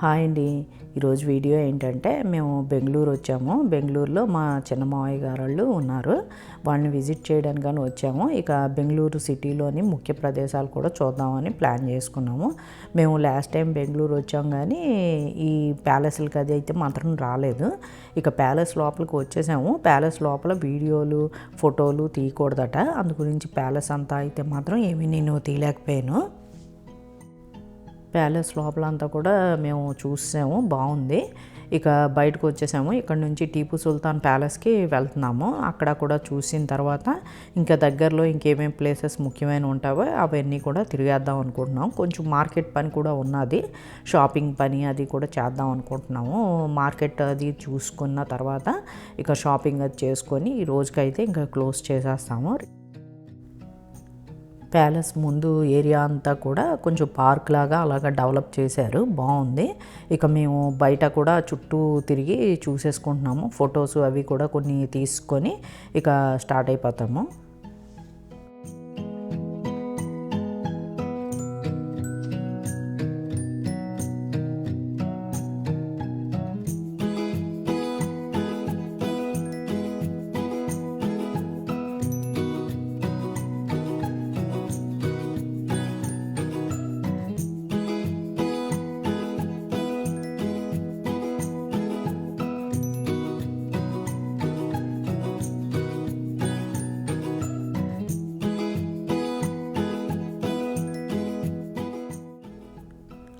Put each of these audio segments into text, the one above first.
Hi అండి. ఈరోజు video ఏంటంటే మేము బెంగళూరు వచ్చాము. బెంగళూరులో మా చిన్న మావయ్య గారు ఉన్నారు. వాళ్ళని విజిట్ చేయడానికని వచ్చాము. ఇక బెంగళూరు సిటీలోని ముఖ్య ప్రదేశాలు కూడా చూద్దామని ప్లాన్ చేసుకున్నాము. మేము లాస్ట్ టైం బెంగళూరు వచ్చాం కానీ ఈ ప్యాలెస్లకి అది అయితే మాత్రం రాలేదు. ఇక ప్యాలెస్ లోపలికి వచ్చేసాము. ప్యాలెస్ లోపల వీడియోలు ఫోటోలు తీయకూడదట. అందు గురించి ప్యాలెస్ అంతా అయితే మాత్రం ఏమీ నేను తీయలేకపోయాను. ప్యాలెస్ లోపలంతా కూడా మేము చూసాము, బాగుంది. ఇక బయటకు వచ్చేసాము. ఇక్కడ నుంచి టీపు సుల్తాన్ ప్యాలెస్కి వెళ్తున్నాము. అక్కడ కూడా చూసిన తర్వాత ఇంకా దగ్గరలో ఇంకేమేమి ప్లేసెస్ ముఖ్యమైన ఉంటావో అవన్నీ కూడా తిరిగేద్దాం అనుకుంటున్నాం. కొంచెం మార్కెట్ పని కూడా ఉన్నది, షాపింగ్ పని అది కూడా చేద్దాం అనుకుంటున్నాము. మార్కెట్ అది చూసుకున్న తర్వాత ఇక షాపింగ్ అది చేసుకొని ఈ రోజుకైతే ఇంకా క్లోజ్ చేసేస్తాము. ప్యాలెస్ ముందు ఏరియా అంతా కూడా కొంచెం పార్క్ లాగా అలాగా డెవలప్ చేశారు, బాగుంది. ఇక మేము బయట కూడా చుట్టూ తిరిగి చూసేసుకుంటున్నాము. ఫొటోస్ అవి కూడా కొన్ని తీసుకొని ఇక స్టార్ట్ అయిపోతాము.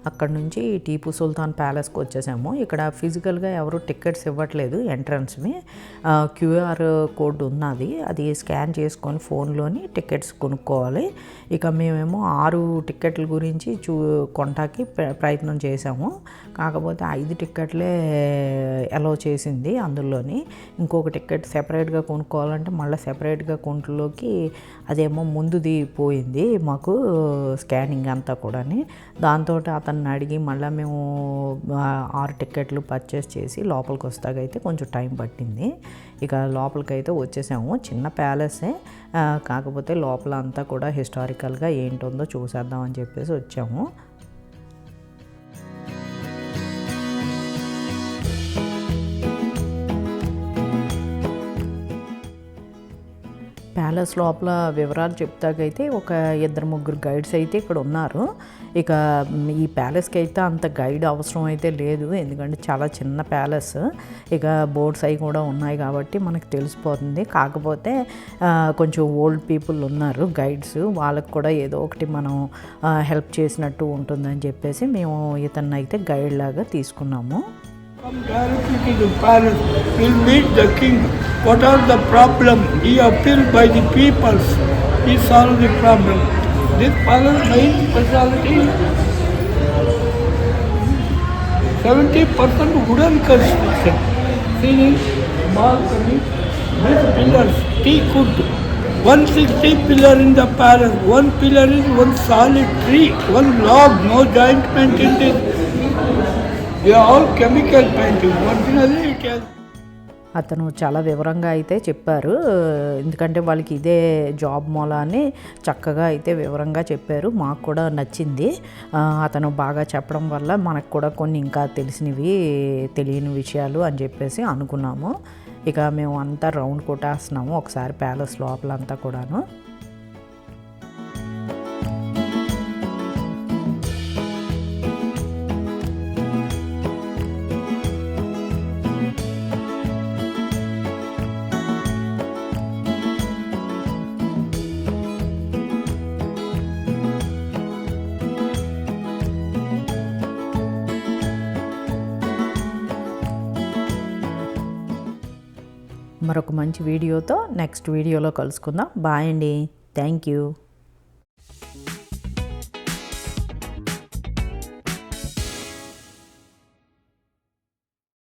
అక్కడ నుంచి టీపు సుల్తాన్ ప్యాలెస్కి వచ్చేసాము. ఇక్కడ ఫిజికల్గా ఎవరు టికెట్స్ ఇవ్వట్లేదు ఎంట్రన్స్ని. క్యూఆర్ కోడ్ ఉన్నది, అది స్కాన్ చేసుకొని ఫోన్లోని టికెట్స్ కొనుక్కోవాలి. ఇక మేమేమో 6 టికెట్ల గురించి కొంటాకి ప్రయత్నం చేసాము. కాకపోతే 5 టికెట్లే అలౌ చేసింది. అందులోని ఇంకొక టికెట్ సెపరేట్గా కొనుక్కోవాలంటే మళ్ళీ సెపరేట్గా కొంట్లోకి అదేమో ముందుది పోయింది మాకు స్కానింగ్ అంతా కూడా. దాంతో అతను అడిగి మళ్ళీ మేము 6 టికెట్లు పర్చేస్ చేసి లోపలికి వస్తాకైతే కొంచెం టైం పట్టింది. ఇక లోపలికైతే వచ్చేసాము. చిన్న ప్యాలెసే, కాకపోతే లోపల అంతా కూడా హిస్టారికల్గా ఏంటుందో చూసేద్దామని చెప్పేసి వచ్చాము. ప్యాలెస్ లోపల వివరాలు చెప్తాకైతే ఒక 2-3 గైడ్స్ అయితే ఇక్కడ ఉన్నారు. ఇక ఈ ప్యాలెస్కి అయితే అంత గైడ్ అవసరం అయితే లేదు, ఎందుకంటే చాలా చిన్న ప్యాలెస్. ఇక బోర్డ్స్ అవి కూడా ఉన్నాయి కాబట్టి మనకు తెలిసిపోతుంది. కాకపోతే కొంచెం ఓల్డ్ పీపుల్ ఉన్నారు గైడ్స్, వాళ్ళకి కూడా ఏదో ఒకటి మనం హెల్ప్ చేసినట్టు ఉంటుందని చెప్పేసి మేము ఇతన్ని అయితే గైడ్ లాగా తీసుకున్నాము. Come directly to the palace, will meet the king. What are the problem? He appealed by the peoples. He solved the problem. This palace main speciality 70% wooden construction. Ceiling, balcony, with pillars, teak wood. 160 pillar in the palace. One pillar is one solid tree, one log, no jointment in this. They are all chemical painting. Originally it has. అతను చాలా వివరంగా అయితే చెప్పారు, ఎందుకంటే వాళ్ళకి ఇదే job మూలాన్ని చక్కగా అయితే వివరంగా చెప్పారు. మాకు కూడా నచ్చింది. అతను బాగా చెప్పడం వల్ల మనకు కూడా కొన్ని ఇంకా తెలియని విషయాలు అని చెప్పేసి అనుకున్నాము. ఇక మేము అంతా రౌండ్ కొట్టేస్తున్నాము ఒకసారి ప్యాలెస్ లోపలంతా కూడాను. మరొక మంచి వీడియోతో నెక్స్ట్ వీడియోలో కలుసుకుందాం. బాయ్ అండి. Thank you.